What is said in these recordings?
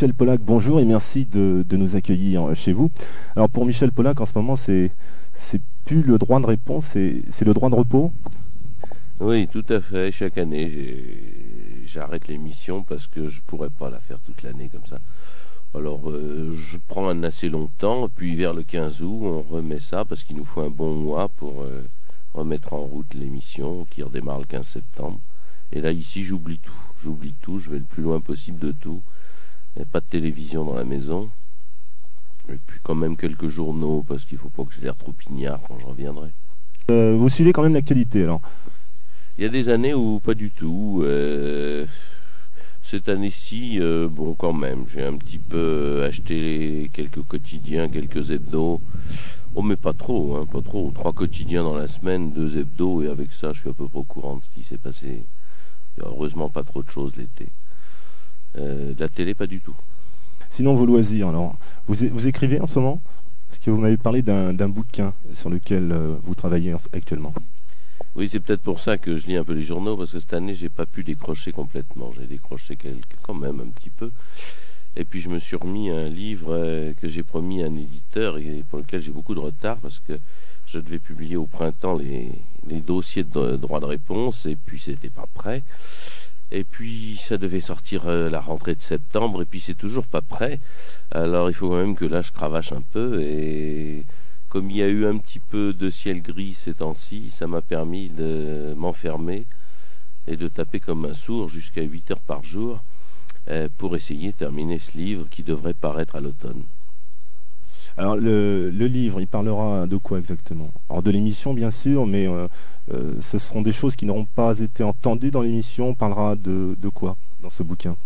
Michel Pollack, bonjour et merci de nous accueillir chez vous. Alors pour Michel Pollack, en ce moment, c'est plus le droit de réponse, c'est le droit de repos. Oui, tout à fait. Chaque année, j'arrête l'émission parce que je pourrais pas la faire toute l'année comme ça. Alors, je prends un assez long temps, puis vers le 15 août, on remet ça parce qu'il nous faut un bon mois pour remettre en route l'émission qui redémarre le 15 septembre. Et là, ici, j'oublie tout, je vais le plus loin possible de tout. Il n'y a pas de télévision dans la maison. Et puis quand même quelques journaux, parce qu'il ne faut pas que j'ai l'air trop pignard quand je reviendrai. Vous suivez quand même l'actualité, alors? Il y a des années où pas du tout. Cette année-ci, bon quand même, j'ai un petit peu acheté quelques quotidiens, quelques hebdos. Oh mais pas trop, hein, pas trop. 3 quotidiens dans la semaine, 2 hebdos, et avec ça, je suis à peu près au courant de ce qui s'est passé. Il y a heureusement pas trop de choses l'été. La télé, pas du tout. Sinon, vos loisirs, alors, vous écrivez en ce moment? Parce que vous m'avez parlé d'un bouquin sur lequel vous travaillez actuellement. Oui, c'est peut-être pour ça que je lis un peu les journaux, parce que cette année, j'ai pas pu décrocher complètement. J'ai décroché quand même un petit peu. Et puis, je me suis remis un livre que j'ai promis à un éditeur et pour lequel j'ai beaucoup de retard, parce que je devais publier au printemps les dossiers de droit de réponse, et puis c'était pas prêt. Et puis ça devait sortir la rentrée de septembre, et puis c'est toujours pas prêt. Alors il faut quand même que là je cravache un peu, et comme il y a eu un petit peu de ciel gris ces temps-ci, ça m'a permis de m'enfermer et de taper comme un sourd jusqu'à 8 heures par jour pour essayer de terminer ce livre qui devrait paraître à l'automne. Alors le livre, il parlera de quoi exactement? Alors de l'émission bien sûr, mais ce seront des choses qui n'auront pas été entendues dans l'émission. On parlera de quoi dans ce bouquin?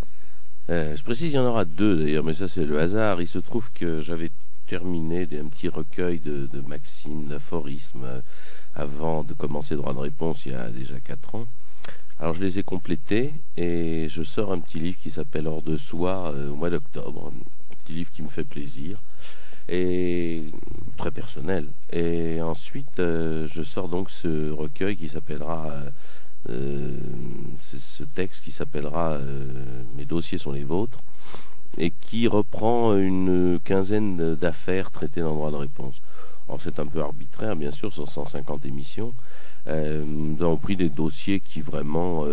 Je précise, il y en aura 2 d'ailleurs, mais ça c'est le hasard. Il se trouve que j'avais terminé un petit recueil de maximes, d'aphorismes avant de commencer droit de réponse il y a déjà 4 ans. Alors je les ai complétés et je sors un petit livre qui s'appelle Hors de soi au mois d'octobre. Un petit livre qui me fait plaisir et très personnel. Et ensuite je sors donc ce recueil qui s'appellera ce texte qui s'appellera Mes dossiers sont les vôtres, et qui reprend une quinzaine d'affaires traitées dans le droit de réponse. Alors c'est un peu arbitraire bien sûr, sur 150 émissions. Nous avons pris des dossiers qui vraiment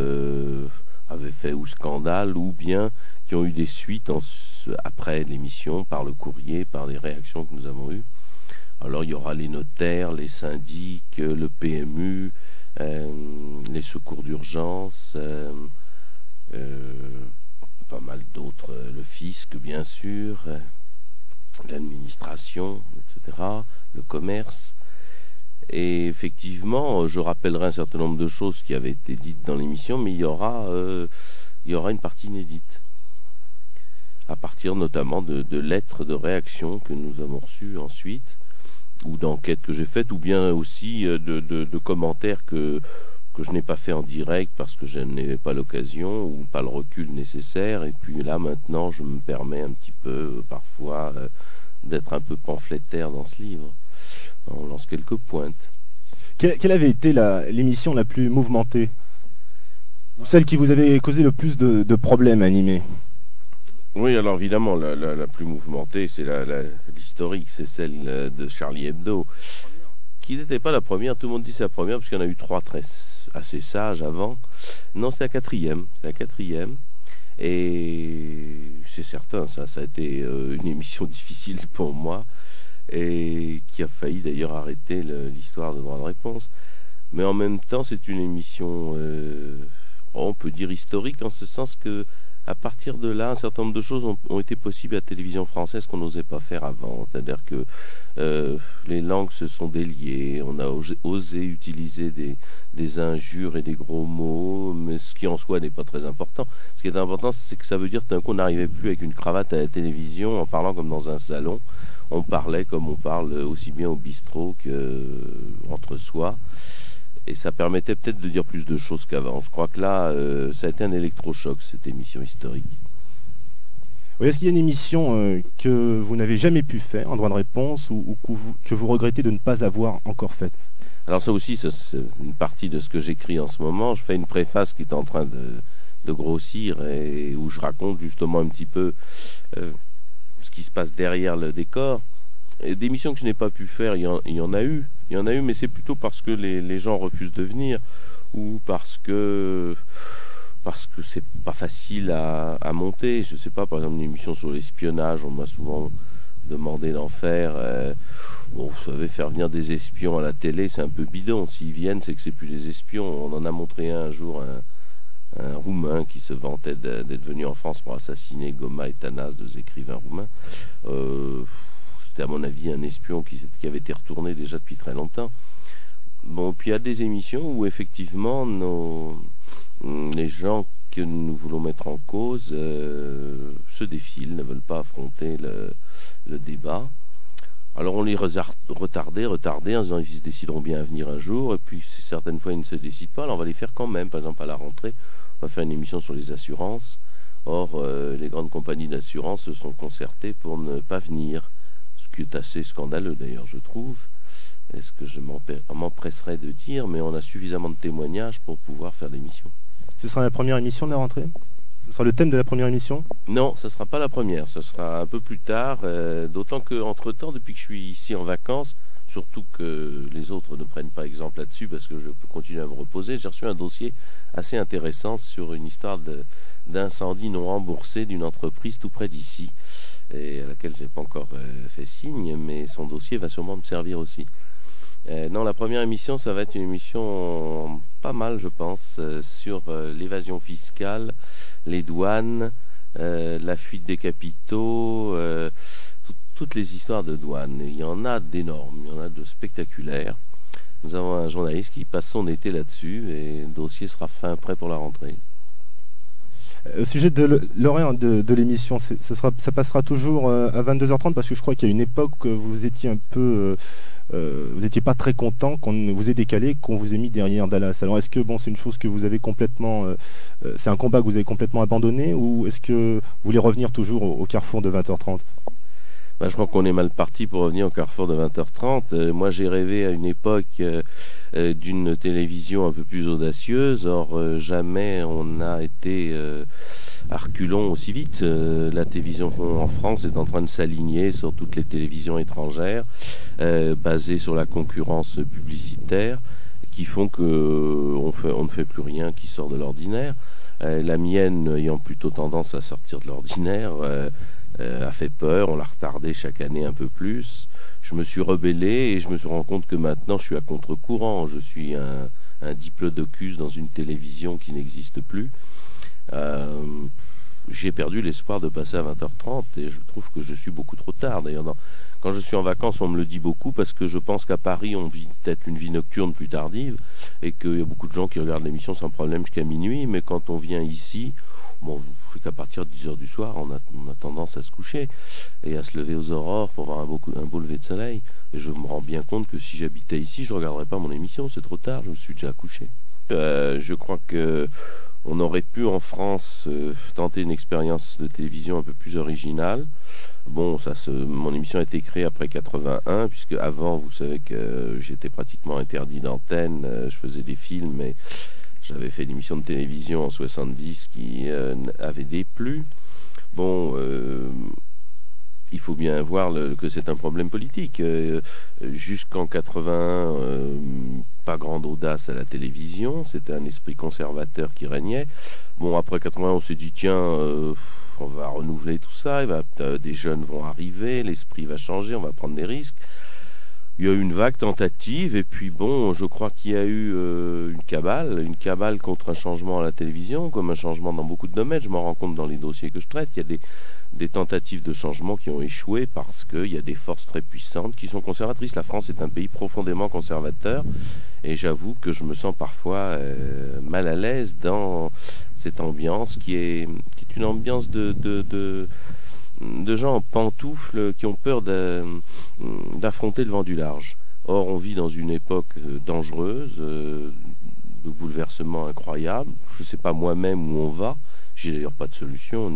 avaient fait ou scandale, ou bien qui ont eu des suites après l'émission, par le courrier, par les réactions que nous avons eues. Alors il y aura les notaires, les syndics, le PMU, les secours d'urgence, pas mal d'autres, le fisc bien sûr, l'administration, etc., le commerce. Et effectivement, je rappellerai un certain nombre de choses qui avaient été dites dans l'émission, mais il y aura une partie inédite, à partir notamment de lettres de réaction que nous avons reçues ensuite, ou d'enquêtes que j'ai faites, ou bien aussi de commentaires que je n'ai pas fait en direct parce que je n'avais pas l'occasion ou pas le recul nécessaire. Et puis là maintenant je me permets un petit peu parfois d'être un peu pamphlétaire dans ce livre. On lance quelques pointes. Quelle avait été l'émission la plus mouvementée, ou celle qui vous avait causé le plus de problèmes à animer? Oui, alors évidemment la plus mouvementée, c'est l'historique, c'est celle de Charlie Hebdo, qui n'était pas la première. Tout le monde dit c'est la première parce qu'il y en a eu 3 assez sages avant. Non, c'est la quatrième. Et c'est certain, ça a été une émission difficile pour moi, et qui a failli d'ailleurs arrêter l'histoire de droit de réponse. Mais en même temps, c'est une émission, on peut dire historique, en ce sens que à partir de là, un certain nombre de choses ont été possibles à la télévision française qu'on n'osait pas faire avant. C'est-à-dire que les langues se sont déliées, on a osé utiliser des injures et des gros mots, mais ce qui en soi n'est pas très important. Ce qui est important, c'est que ça veut dire qu'on n'arrivait plus avec une cravate à la télévision en parlant comme dans un salon. On parlait comme on parle aussi bien au bistrot qu'entre soi. Et ça permettait peut-être de dire plus de choses qu'avant. Je crois que là, ça a été un électrochoc, cette émission historique. Oui, est-ce qu'il y a une émission que vous n'avez jamais pu faire en droit de réponse, ou que vous regrettez de ne pas avoir encore faite? Alors ça aussi, c'est une partie de ce que j'écris en ce moment. Je fais une préface qui est en train de grossir, et où je raconte justement un petit peu ce qui se passe derrière le décor. Et des missions que je n'ai pas pu faire, il y en a eu, mais c'est plutôt parce que les gens refusent de venir, ou parce que c'est pas facile à monter. Je sais pas, par exemple, une émission sur l'espionnage, on m'a souvent demandé d'en faire. Bon, vous savez, faire venir des espions à la télé, c'est un peu bidon. S'ils viennent, c'est que c'est plus des espions. On en a montré un jour, un Roumain qui se vantait d'être venu en France pour assassiner Goma et Tanas, deux écrivains roumains. C'était à mon avis un espion qui avait été retourné déjà depuis très longtemps. Bon, puis il y a des émissions où effectivement les gens que nous voulons mettre en cause se défilent, ne veulent pas affronter le débat. Alors on les retardait en disant ils se décideront bien à venir un jour, et puis certaines fois ils ne se décident pas, alors on va les faire quand même. Par exemple, à la rentrée, on va faire une émission sur les assurances. Or, les grandes compagnies d'assurance se sont concertées pour ne pas venir, ce qui est assez scandaleux d'ailleurs, je trouve. Est-ce que je m'empresserais de dire, mais on a suffisamment de témoignages pour pouvoir faire l'émission. Ce sera la première émission de la rentrée ? Ce sera le thème de la première émission ? Non, ce ne sera pas la première, ce sera un peu plus tard, d'autant qu'entre-temps, depuis que je suis ici en vacances, surtout que les autres ne prennent pas exemple là-dessus, parce que je peux continuer à me reposer, j'ai reçu un dossier assez intéressant sur une histoire d'incendie non remboursé d'une entreprise tout près d'ici, et à laquelle je n'ai pas encore fait signe, mais son dossier va sûrement me servir aussi. Non, la première émission, ça va être une émission pas mal, je pense, sur l'évasion fiscale, les douanes, la fuite des capitaux, toutes les histoires de douane. Il y en a d'énormes, il y en a de spectaculaires. Nous avons un journaliste qui passe son été là-dessus, et le dossier sera prêt pour la rentrée. Au sujet de l'horaire de l'émission, ça passera toujours à 22h30, parce que je crois qu'il y a une époque que vous étiez un peu... vous n'étiez pas très content qu'on vous ait décalé, qu'on vous ait mis derrière Dallas. Alors est-ce que c'est une chose que vous avez complètement... c'est un combat que vous avez complètement abandonné, ou est-ce que vous voulez revenir toujours au carrefour de 20h30 ? Je crois qu'on est mal parti pour revenir au carrefour de 20h30. Moi, j'ai rêvé à une époque d'une télévision un peu plus audacieuse. Or, jamais on n'a été à reculons aussi vite. La télévision en France est en train de s'aligner sur toutes les télévisions étrangères, basées sur la concurrence publicitaire, qui font qu'on ne fait plus rien qui sort de l'ordinaire. La mienne ayant plutôt tendance à sortir de l'ordinaire, a fait peur, on l'a retardé chaque année un peu plus. Je me suis rebellé et je me suis rendu compte que maintenant je suis à contre-courant. Je suis un diplodocus dans une télévision qui n'existe plus. J'ai perdu l'espoir de passer à 20h30 et je trouve que je suis beaucoup trop tard. D'ailleurs, quand je suis en vacances, on me le dit beaucoup parce que je pense qu'à Paris, on vit peut-être une vie nocturne plus tardive et qu'il y a beaucoup de gens qui regardent l'émission sans problème jusqu'à minuit. Mais quand on vient ici, c'est qu'à partir de 10h du soir, on a tendance à se coucher et à se lever aux aurores pour voir un beau lever de soleil. Et je me rends bien compte que si j'habitais ici, je ne regarderais pas mon émission, c'est trop tard, je me suis déjà couché. Je crois que on aurait pu en France tenter une expérience de télévision un peu plus originale. Mon émission a été créée après 81, puisque avant, vous savez que j'étais pratiquement interdit d'antenne, je faisais des films, mais j'avais fait une émission de télévision en 70 qui avait déplu. Il faut bien voir que c'est un problème politique. Jusqu'en 81, pas grande audace à la télévision, c'était un esprit conservateur qui régnait. Après 81, on s'est dit, tiens, on va renouveler tout ça, des jeunes vont arriver, l'esprit va changer, on va prendre des risques. Il y a eu une vague tentative, et puis je crois qu'il y a eu une cabale contre un changement à la télévision, comme un changement dans beaucoup de domaines. Je m'en rends compte dans les dossiers que je traite. Il y a des tentatives de changement qui ont échoué parce qu'il y a des forces très puissantes qui sont conservatrices. La France est un pays profondément conservateur, et j'avoue que je me sens parfois mal à l'aise dans cette ambiance qui est une ambiance de gens en pantoufles qui ont peur d'affronter le vent du large. Or, on vit dans une époque dangereuse, de bouleversements incroyables. Je ne sais pas moi-même où on va. J'ai d'ailleurs pas de solution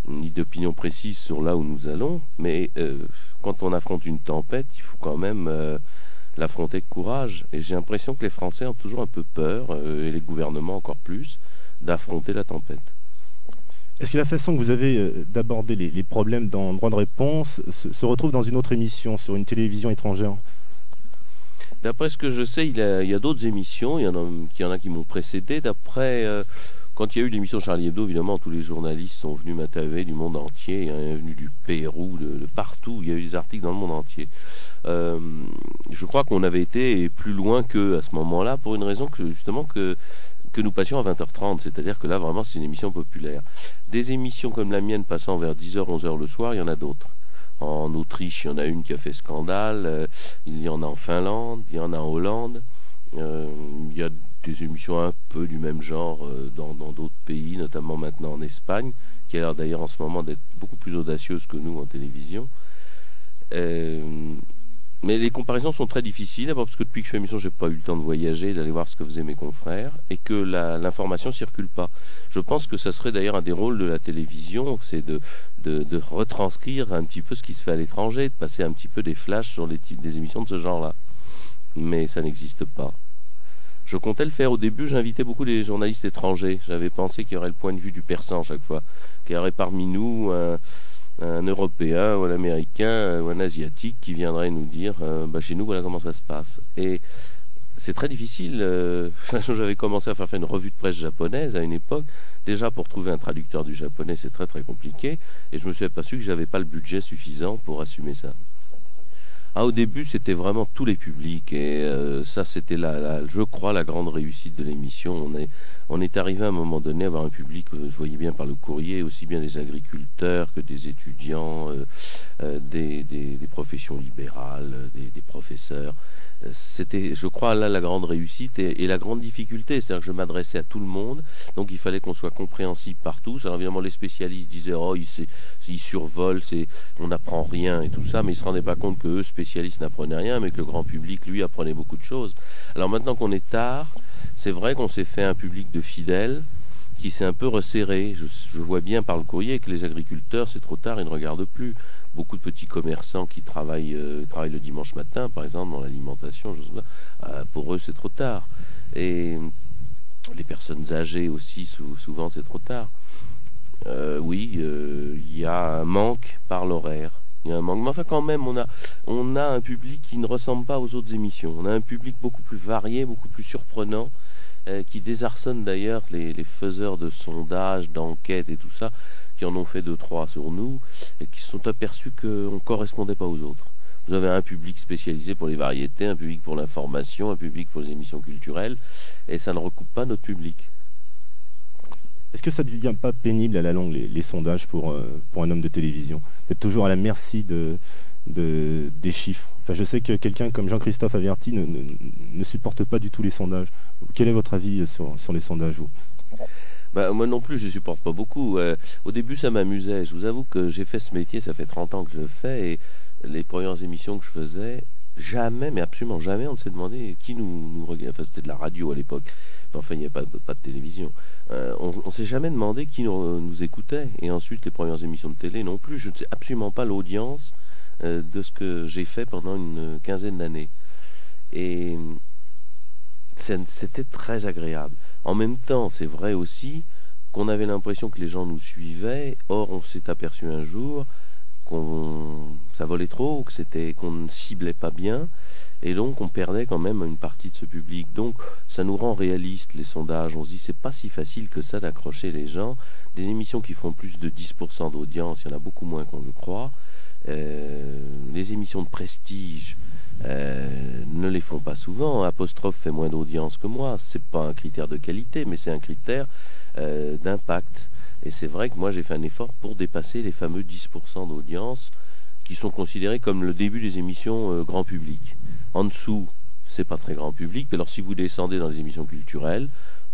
ni d'opinion précise sur là où nous allons. Mais quand on affronte une tempête, il faut quand même l'affronter avec courage. Et j'ai l'impression que les Français ont toujours un peu peur, et les gouvernements encore plus, d'affronter la tempête. Est-ce que la façon que vous avez d'aborder les problèmes dans Droit de réponse se retrouve dans une autre émission, sur une télévision étrangère? D'après ce que je sais, il y a d'autres émissions, il y en a qui m'ont précédé. D'après, quand il y a eu l'émission Charlie Hebdo, évidemment, tous les journalistes sont venus m'interviewer du monde entier, hein, venus du Pérou, de partout, il y a eu des articles dans le monde entier. Je crois qu'on avait été plus loin qu'eux à ce moment-là, pour une raison que justement que nous passions à 20h30, c'est-à-dire que là, vraiment, c'est une émission populaire. Des émissions comme la mienne passant vers 10h, 11h le soir, il y en a d'autres. En Autriche, il y en a une qui a fait scandale, il y en a en Finlande, il y en a en Hollande, il y a des émissions un peu du même genre dans d'autres pays, notamment maintenant en Espagne, qui a l'air d'ailleurs en ce moment d'être beaucoup plus audacieuse que nous en télévision. Mais les comparaisons sont très difficiles, d'abord parce que depuis que je fais l'émission, je n'ai pas eu le temps de voyager, d'aller voir ce que faisaient mes confrères, et que l'information ne circule pas. Je pense que ça serait d'ailleurs un des rôles de la télévision, c'est de retranscrire un petit peu ce qui se fait à l'étranger, de passer un petit peu des flashs sur des émissions de ce genre-là. Mais ça n'existe pas. Je comptais le faire au début, j'invitais beaucoup les journalistes étrangers. J'avais pensé qu'il y aurait le point de vue du persan chaque fois, qu'il y aurait parmi nous un Européen ou un Américain ou un Asiatique qui viendrait nous dire chez nous voilà comment ça se passe. Et c'est très difficile. J'avais commencé à faire une revue de presse japonaise à une époque. Déjà pour trouver un traducteur du japonais c'est très très compliqué et je me suis aperçu que j'avais pas le budget suffisant pour assumer ça. Au début c'était vraiment tous les publics et ça c'était je crois la grande réussite de l'émission. On est arrivé à un moment donné à avoir un public, je voyais bien par le courrier, aussi bien des agriculteurs que des étudiants, des professions libérales, des professeurs. C'était, je crois, là la grande réussite et la grande difficulté, c'est-à-dire que je m'adressais à tout le monde, donc il fallait qu'on soit compréhensible par tous. Alors évidemment les spécialistes disaient oh ils survolent, on n'apprend rien et tout ça, mais ils se rendaient pas compte que eux spécialistes n'apprenaient rien, mais que le grand public lui apprenait beaucoup de choses. Alors maintenant qu'on est tard, c'est vrai qu'on s'est fait un public de fidèles qui s'est un peu resserré. Je vois bien par le courrier que les agriculteurs, c'est trop tard, ils ne regardent plus. Beaucoup de petits commerçants qui travaillent le dimanche matin, par exemple, dans l'alimentation, pour eux, c'est trop tard. Et les personnes âgées aussi, souvent, c'est trop tard. Il y a un manque par l'horaire. Il y a un manque. Mais enfin, quand même, on a un public qui ne ressemble pas aux autres émissions. On a un public beaucoup plus varié, beaucoup plus surprenant, qui désarçonne d'ailleurs les faiseurs de sondages, d'enquêtes et tout ça, qui en ont fait 2-3 sur nous, et qui se sont aperçus qu'on ne correspondait pas aux autres. Vous avez un public spécialisé pour les variétés, un public pour l'information, un public pour les émissions culturelles, et ça ne recoupe pas notre public. Est-ce que ça ne devient pas pénible à la longue, les sondages pour un homme de télévision, d'être toujours à la merci des chiffres? Enfin, je sais que quelqu'un comme Jean-Christophe Averti ne supporte pas du tout les sondages. Quel est votre avis sur les sondages, vous? Moi non plus, je ne supporte pas beaucoup. Au début, ça m'amusait. Je vous avoue que j'ai fait ce métier, ça fait 30 ans que je le fais, et les premières émissions que je faisais, jamais, mais absolument jamais, on ne s'est demandé qui nous regarde. Enfin, c'était de la radio à l'époque. Enfin, il n'y avait pas de télévision. On ne s'est jamais demandé qui nous écoutait. Et ensuite, les premières émissions de télé non plus. Je ne sais absolument pas l'audience de ce que j'ai fait pendant une quinzaine d'années. Et c'était très agréable. En même temps, c'est vrai aussi qu'on avait l'impression que les gens nous suivaient. Or, on s'est aperçu un jour ça volait trop, qu'on ne ciblait pas bien. Et donc, on perdait quand même une partie de ce public. Donc, ça nous rend réalistes, les sondages. On se dit, c'est pas si facile que ça d'accrocher les gens. Des émissions qui font plus de 10% d'audience, il y en a beaucoup moins qu'on le croit. Les émissions de prestige ne les font pas souvent. Apostrophe fait moins d'audience que moi. C'est pas un critère de qualité, mais c'est un critère d'impact. Et c'est vrai que moi, j'ai fait un effort pour dépasser les fameux 10% d'audience qui sont considérés comme le début des émissions grand public. En dessous, c'est pas très grand public. Alors si vous descendez dans les émissions culturelles,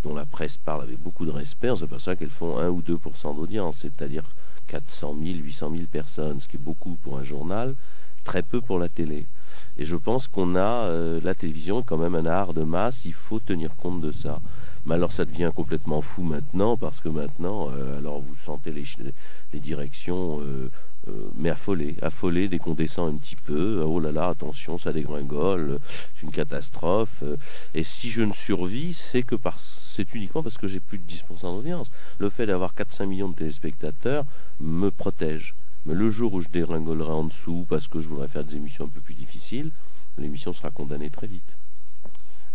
dont la presse parle avec beaucoup de respect, on s'aperçoit qu'elles font 1 ou 2% d'audience, c'est-à-dire 400 000, 800 000 personnes, ce qui est beaucoup pour un journal, très peu pour la télé. Et je pense qu'on a, la télévision est quand même un art de masse, il faut tenir compte de ça. Mais alors ça devient complètement fou maintenant, parce que maintenant, alors vous sentez les directions mais affolé dès qu'on descend un petit peu. Oh là là, attention, ça dégringole, c'est une catastrophe. Et si je ne survis, c'est uniquement parce que j'ai plus de 10% d'audience. Le fait d'avoir 4-5 millions de téléspectateurs me protège. Mais le jour où je dégringolerai en dessous parce que je voudrais faire des émissions un peu plus difficiles, l'émission sera condamnée très vite.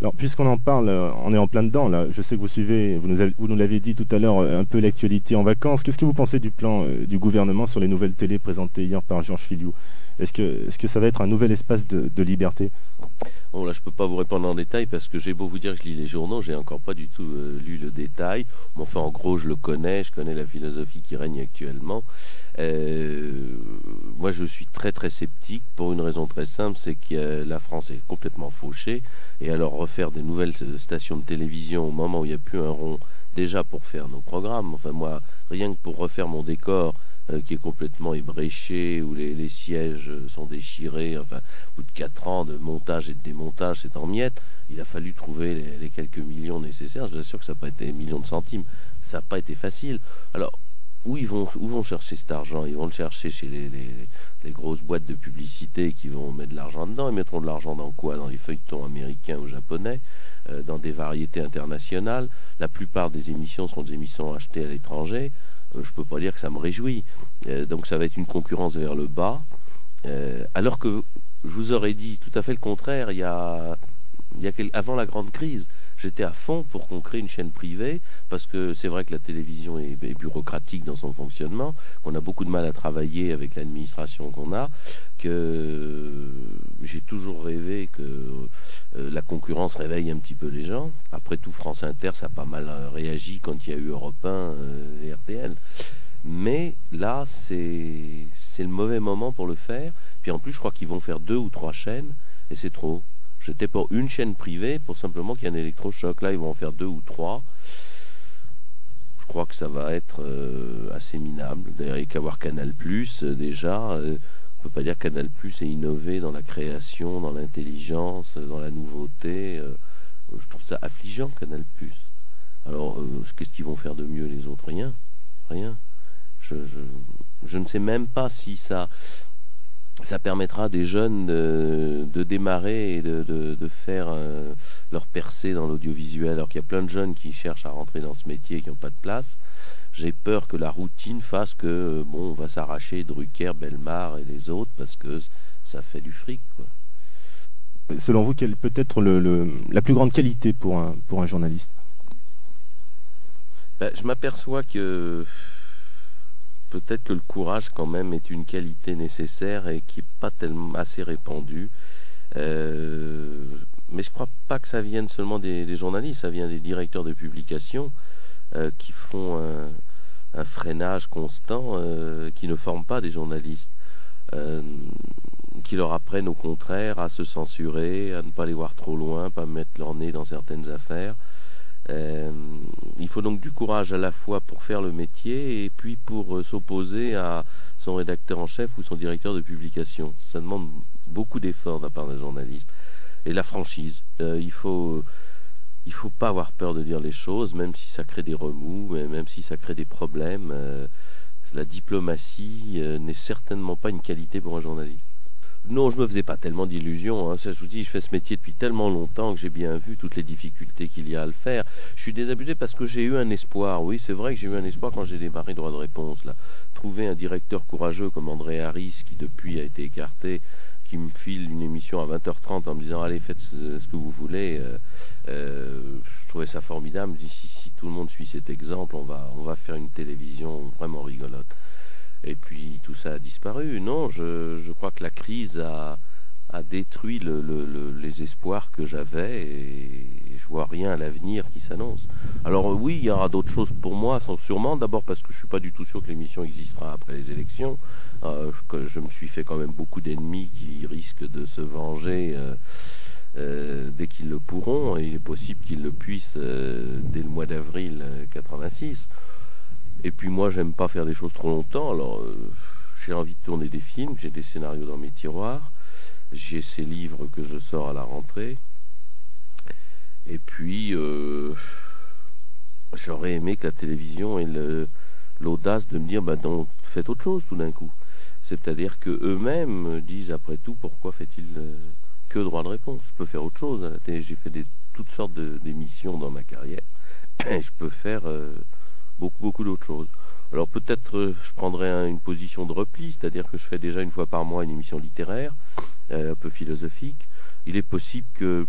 Alors, puisqu'on en parle, on est en plein dedans, là. Je sais que vous suivez, vous nous l'avez dit tout à l'heure, un peu l'actualité en vacances. Qu'est-ce que vous pensez du plan du gouvernement sur les nouvelles télés présentées hier par Georges Filiou? Est-ce que ça va être un nouvel espace de liberté? Bon, là, je peux pas vous répondre en détail parce que j'ai beau vous dire que je lis les journaux, j'ai encore pas du tout lu le détail. Mais enfin, en gros, je connais la philosophie qui règne actuellement. Moi, je suis très très sceptique pour une raison très simple, c'est que la France est complètement fauchée. Et alors, refaire des nouvelles stations de télévision au moment où il n'y a plus un rond, déjà pour faire nos programmes, enfin moi, rien que pour refaire mon décor, qui est complètement ébréché, où les sièges sont déchirés, enfin, au bout de 4 ans de montage et de démontage, c'est en miettes. Il a fallu trouver les quelques millions nécessaires. Je vous assure que ça n'a pas été des millions de centimes. Ça n'a pas été facile. Alors, où vont chercher cet argent? Ils vont le chercher chez les grosses boîtes de publicité qui vont mettre de l'argent dedans. Ils mettront de l'argent dans quoi? Dans les feuilletons américains ou japonais, dans des variétés internationales. La plupart des émissions seront des émissions achetées à l'étranger. Je ne peux pas dire que ça me réjouit. Donc ça va être une concurrence vers le bas. Alors que je vous aurais dit tout à fait le contraire avant la grande crise. J'étais à fond pour qu'on crée une chaîne privée, parce que c'est vrai que la télévision est bureaucratique dans son fonctionnement, qu'on a beaucoup de mal à travailler avec l'administration qu'on a, que j'ai toujours rêvé que la concurrence réveille un petit peu les gens. Après tout, France Inter, ça a pas mal réagi quand il y a eu Europe 1 et RTL. Mais là, c'est le mauvais moment pour le faire. Puis en plus, je crois qu'ils vont faire 2 ou 3 chaînes, et c'est trop. J'étais pour une chaîne privée pour simplement qu'il y ait un électrochoc. Là, ils vont en faire 2 ou 3. Je crois que ça va être assez minable. D'ailleurs, il n'y a qu'à voir Canal+, déjà. On ne peut pas dire que Canal+ est innové dans la création, dans l'intelligence, dans la nouveauté. Je trouve ça affligeant, Canal+. Alors, qu'est-ce qu'ils vont faire de mieux les autres? Rien. Rien. Je ne sais même pas si ça permettra à des jeunes de démarrer et de faire leur percée dans l'audiovisuel, alors qu'il y a plein de jeunes qui cherchent à rentrer dans ce métier et qui n'ont pas de place. J'ai peur que la routine fasse que, on va s'arracher Drucker, Bellemare et les autres, parce que ça fait du fric, quoi. Selon vous, quelle peut être la plus grande qualité pour un journaliste? Je m'aperçois que peut-être que le courage quand même est une qualité nécessaire et qui n'est pas tellement assez répandue. Mais je ne crois pas que ça vienne seulement des journalistes, ça vient des directeurs de publication qui font un freinage constant, qui ne forment pas des journalistes, qui leur apprennent au contraire à se censurer, à ne pas les voir trop loin, pas mettre leur nez dans certaines affaires. Il faut donc du courage à la fois pour faire le métier et puis pour s'opposer à son rédacteur en chef ou son directeur de publication. Ça demande beaucoup d'efforts de la part des journalistes. Et la franchise, il faut pas avoir peur de dire les choses, même si ça crée des remous, même si ça crée des problèmes. La diplomatie n'est certainement pas une qualité pour un journaliste. Non, je me faisais pas tellement d'illusions. Hein. Je vous dis, je fais ce métier depuis tellement longtemps que j'ai bien vu toutes les difficultés qu'il y a à le faire. Je suis désabusé parce que j'ai eu un espoir. Oui, c'est vrai que j'ai eu un espoir quand j'ai démarré Droit de réponse. Là. Trouver un directeur courageux comme André Harris, qui depuis a été écarté, qui me file une émission à 20h30 en me disant « Allez, faites ce que vous voulez », je trouvais ça formidable. Je me dis « Si tout le monde suit cet exemple, on va faire une télévision vraiment rigolote ». Et puis tout ça a disparu. Non, je crois que la crise a détruit les espoirs que j'avais et je vois rien à l'avenir qui s'annonce. Alors oui, il y aura d'autres choses pour moi, sûrement. D'abord parce que je suis pas du tout sûr que l'émission existera après les élections. Je me suis fait quand même beaucoup d'ennemis qui risquent de se venger dès qu'ils le pourront. Et il est possible qu'ils le puissent dès le mois d'avril 86. Et puis moi, j'aime pas faire des choses trop longtemps, alors j'ai envie de tourner des films, j'ai des scénarios dans mes tiroirs, j'ai ces livres que je sors à la rentrée, et puis j'aurais aimé que la télévision ait l'audace de me dire, donc faites autre chose tout d'un coup. C'est-à-dire qu'eux-mêmes disent, après tout, pourquoi fait-il que droit de réponse? Je peux faire autre chose à la télé. J'ai fait toutes sortes d'émissions dans ma carrière. Et je peux faire beaucoup d'autres choses. Alors peut-être je prendrai une position de repli, c'est-à-dire que je fais déjà une fois par mois une émission littéraire, un peu philosophique. Il est possible que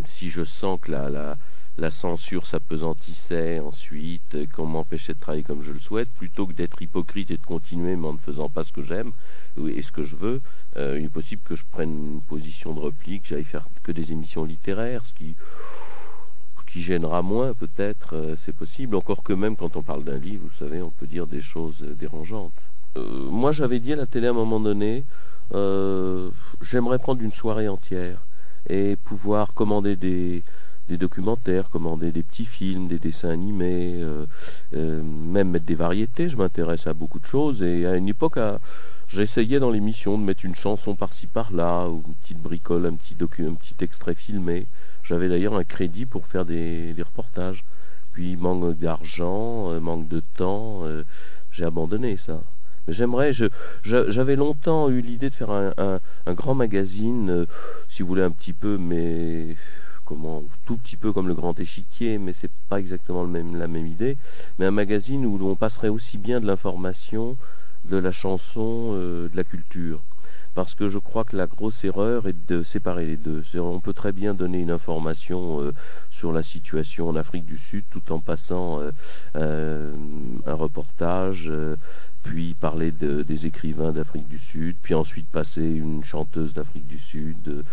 si je sens que la censure s'apesantissait ensuite, qu'on m'empêchait de travailler comme je le souhaite, plutôt que d'être hypocrite et de continuer mais en ne faisant pas ce que j'aime et ce que je veux, il est possible que je prenne une position de repli, que j'aille faire que des émissions littéraires, ce qui gênera moins peut-être, c'est possible. Encore que même quand on parle d'un livre, vous savez, on peut dire des choses dérangeantes. Moi j'avais dit à la télé à un moment donné, j'aimerais prendre une soirée entière et pouvoir commander des documentaires, commander des petits films, des dessins animés, même mettre des variétés. Je m'intéresse à beaucoup de choses et à une époque, j'essayais dans l'émission de mettre une chanson par-ci par-là, ou une petite bricole, un petit extrait filmé. J'avais d'ailleurs un crédit pour faire des reportages. Puis manque d'argent, manque de temps, j'ai abandonné ça. Mais j'avais longtemps eu l'idée de faire un grand magazine, si vous voulez un petit peu, mais tout petit peu comme le Grand Échiquier, mais c'est pas exactement la même idée. Mais un magazine où on passerait aussi bien de l'information, de la chanson, de la culture. Parce que je crois que la grosse erreur est de séparer les deux. On peut très bien donner une information sur la situation en Afrique du Sud tout en passant un reportage, puis parler des écrivains d'Afrique du Sud, puis ensuite passer une chanteuse d'Afrique du Sud.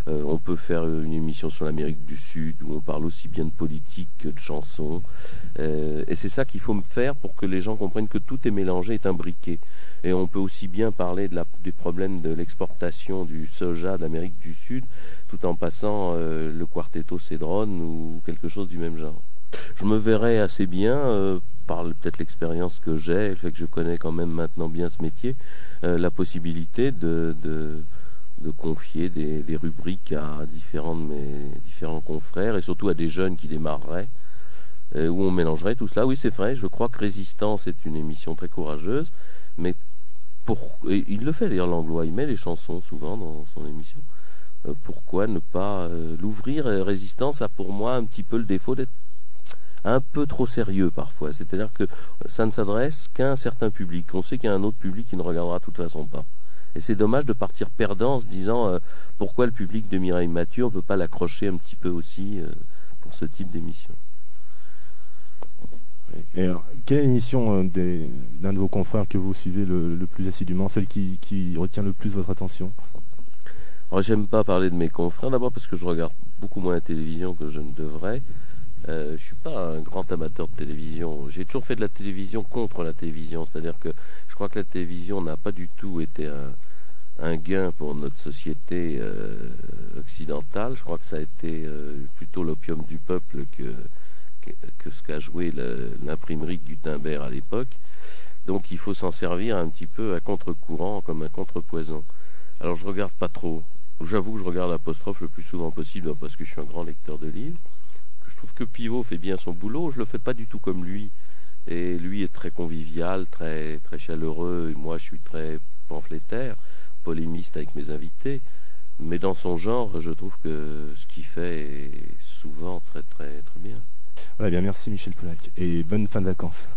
On peut faire une émission sur l'Amérique du Sud où on parle aussi bien de politique que de chansons. Et c'est ça qu'il faut me faire pour que les gens comprennent que tout est mélangé, est imbriqué. Et on peut aussi bien parler des problèmes de l'exportation du soja d'Amérique du Sud tout en passant le Quartetto Cedron ou quelque chose du même genre. Je me verrais assez bien, par peut-être l'expérience que j'ai, le fait que je connais quand même maintenant bien ce métier, la possibilité de confier des rubriques à différents de mes différents confrères et surtout à des jeunes qui démarreraient, où on mélangerait tout cela. Oui, c'est vrai, je crois que Résistance est une émission très courageuse, mais et il le fait d'ailleurs, Langlois, il met les chansons souvent dans son émission. Pourquoi ne pas l'ouvrir? Résistance a pour moi un petit peu le défaut d'être un peu trop sérieux parfois. C'est-à-dire que ça ne s'adresse qu'à un certain public. On sait qu'il y a un autre public qui ne regardera de toute façon pas. Et c'est dommage de partir perdant en se disant pourquoi le public de Mireille Mathieu, on ne peut pas l'accrocher un petit peu aussi pour ce type d'émission. Et alors, quelle émission d'un de vos confrères que vous suivez le plus assidûment, celle qui retient le plus votre attention? Alors, j'aime pas parler de mes confrères, d'abord parce que je regarde beaucoup moins la télévision que je ne devrais. Je suis pas un grand amateur de télévision. J'ai toujours fait de la télévision contre la télévision, c'est-à-dire que je crois que la télévision n'a pas du tout été un gain pour notre société occidentale. Je crois que ça a été plutôt l'opium du peuple que ce qu'a joué l'imprimerie de Gutenberg à l'époque. Donc il faut s'en servir un petit peu à contre-courant, comme un contre-poison. Alors je regarde pas trop. J'avoue que je regarde l'apostrophe le plus souvent possible parce que je suis un grand lecteur de livres. Je trouve que Pivot fait bien son boulot. Je le fais pas du tout comme lui. Et lui est très convivial, très, très chaleureux. Et moi je suis très pamphlétaire, polémiste avec mes invités. Mais dans son genre, je trouve que ce qu'il fait est souvent très très très bien. Voilà, bien, merci Michel Polac et bonne fin de vacances.